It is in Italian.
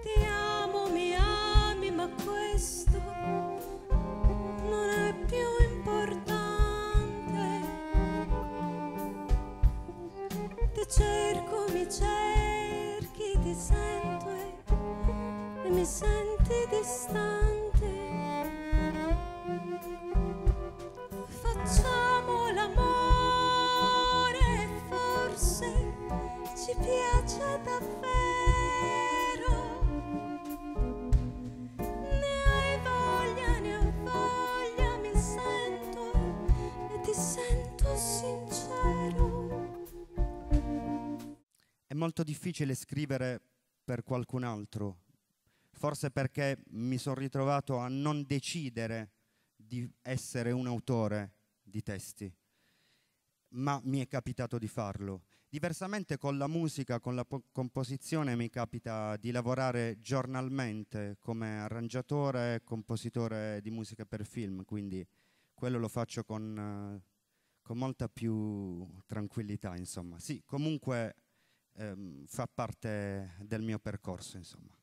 Ti amo, mi ami, ma questo non è più importante. Ti cerco, mi cerchi, ti sento e mi senti distante. Facciamo l'amore, forse ci piace davvero. Ne hai voglia, mi sento e ti sento sincero. È molto difficile scrivere per qualcun altro, forse perché mi sono ritrovato a non decidere di essere un autore di testi, ma mi è capitato di farlo. Diversamente con la musica, con la composizione mi capita di lavorare giornalmente come arrangiatore e compositore di musica per film, quindi quello lo faccio con molta più tranquillità, insomma. Sì, comunque fa parte del mio percorso, insomma.